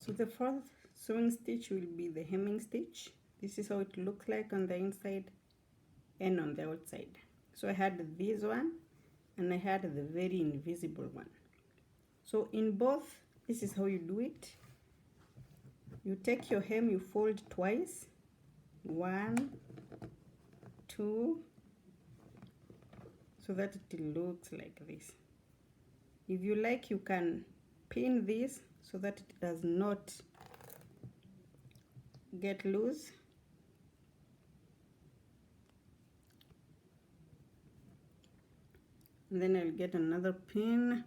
So the fourth sewing stitch will be the hemming stitch. This is how it looks like on the inside and on the outside. So I had this one and I had the very invisible one. So in both, this is how you do it. You take your hem, you fold twice, 1, 2, so that it looks like this. If you like, you can pin this so that it does not get loose. And then I'll get another pin.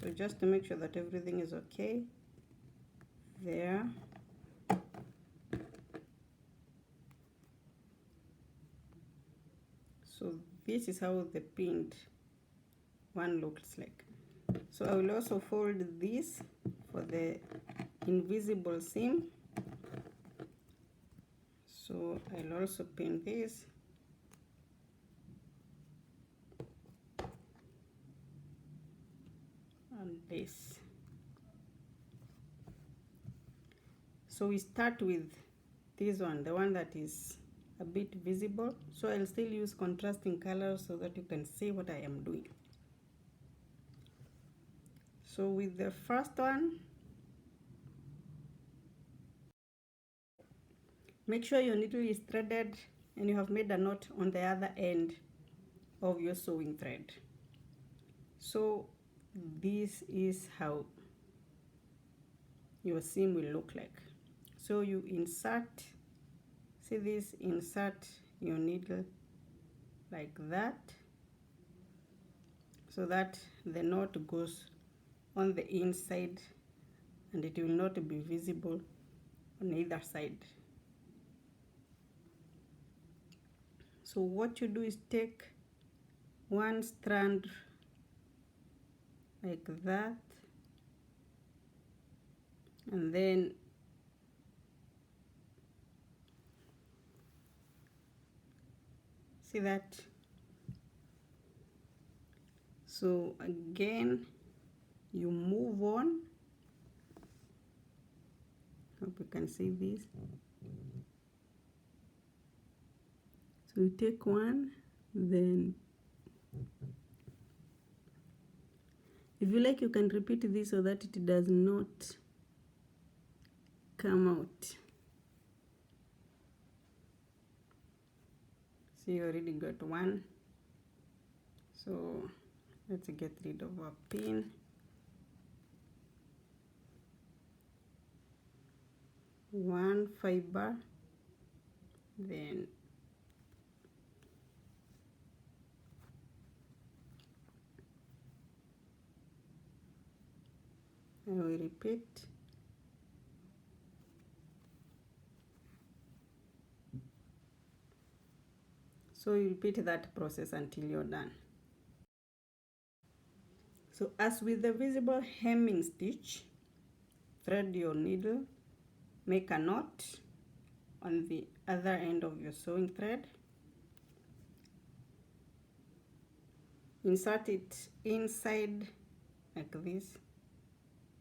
So just to make sure that everything is okay, there. So this is how the pinned one looks like. So I will also fold this for the invisible seam. So I'll also pin this. And this. So we start with this one, the one that is a bit visible. So I'll still use contrasting colors so that you can see what I am doing. So with the first one, make sure your needle is threaded and you have made a knot on the other end of your sewing thread. So this is how your seam will look like. So you insert, see this, insert your needle like that, so that the knot goes on the inside and it will not be visible on either side. So what you do is take one strand like that, and then see that. So again, you move on. Hope you can see this. So you take one, then if you like, you can repeat this so that it does not come out. See, you already got one. So let's get rid of our pin. One fiber, then I will repeat. So you repeat that process until you're done. So as with the visible hemming stitch, thread your needle, make a knot on the other end of your sewing thread, insert it inside like this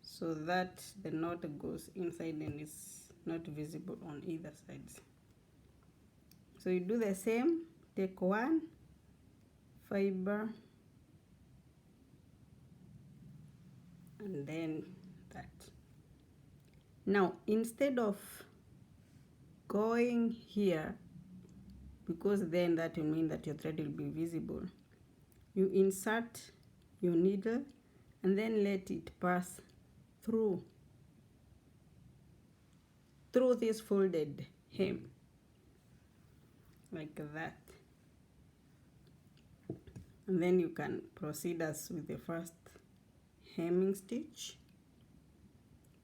so that the knot goes inside and is not visible on either sides. So you do the same, take one fiber and then that. Now instead of going here, because then that will mean that your thread will be visible, you insert your needle and then let it pass through this folded hem like that, and then you can proceed as with the first hemming stitch.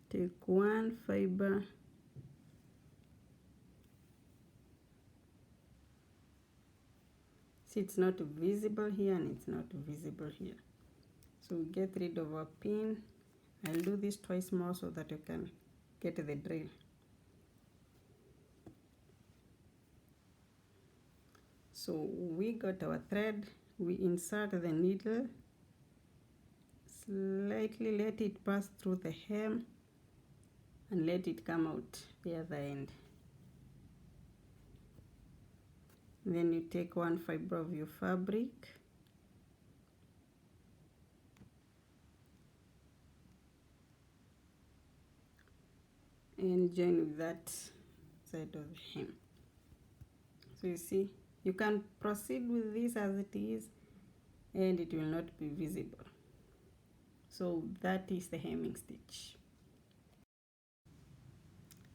Take one fiber, see it's not visible here and it's not visible here, so we get rid of our pin. I'll do this twice more so that you can get the drill. So we got our thread, we insert the needle, slightly let it pass through the hem and let it come out the other end. Then you take one fiber of your fabric and join with that side of the hem. So you see, you can proceed with this as it is and it will not be visible. So that is the hemming stitch.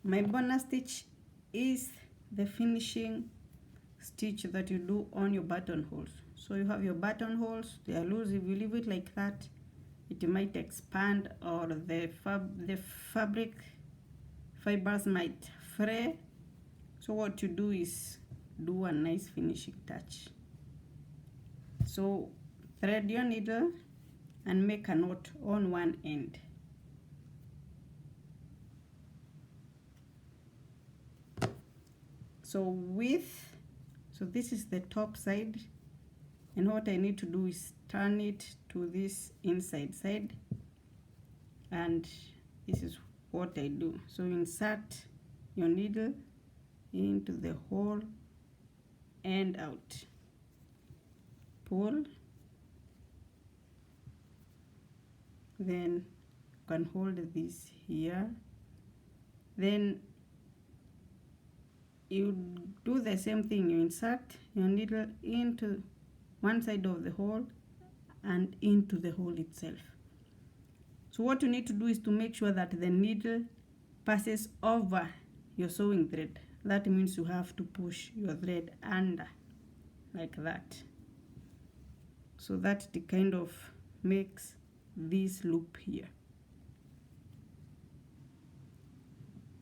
My bonus stitch is the finishing stitch that you do on your buttonholes. So you have your buttonholes, they are loose. If you leave it like that, it might expand or the fabric fibers might fray. So what you do is do a nice finishing touch. So thread your needle and make a knot on one end. So this is the top side, and what I need to do is turn it to this inside side, and this is what I do. So insert your needle into the hole and out, pull, then you can hold this here, then you do the same thing. You insert your needle into one side of the hole and into the hole itself. So what you need to do is to make sure that the needle passes over your sewing thread. That means you have to push your thread under like that. So that it kind of makes this loop here.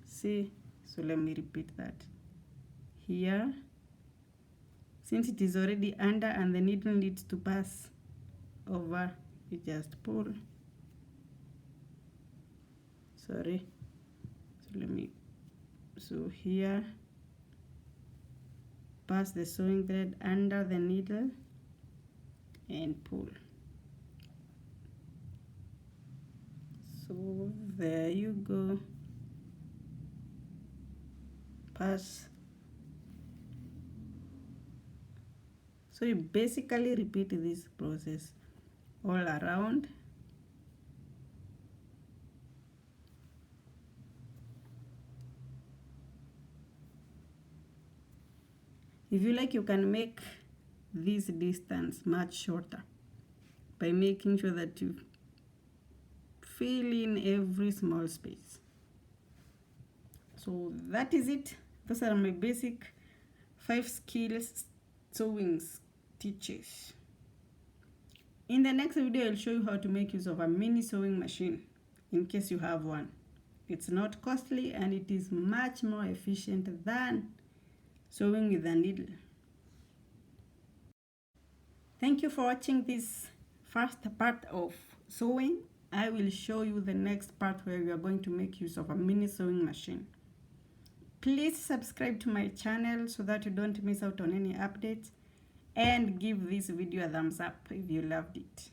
See, so let me repeat that. Here, since it is already under and the needle needs to pass over, you just pull. Sorry. So here, pass the sewing thread under the needle and pull. So there you go. Pass. So you basically repeat this process all around. If you like, you can make this distance much shorter by making sure that you fill in every small space. So that is it. Those are my basic 5 skills sewing stitches. In the next video, I'll show you how to make use of a mini sewing machine in case you have one. It's not costly and it is much more efficient than sewing with a needle. Thank you for watching this first part of sewing. I will show you the next part where we are going to make use of a mini sewing machine. Please subscribe to my channel so that you don't miss out on any updates, and give this video a thumbs up if you loved it.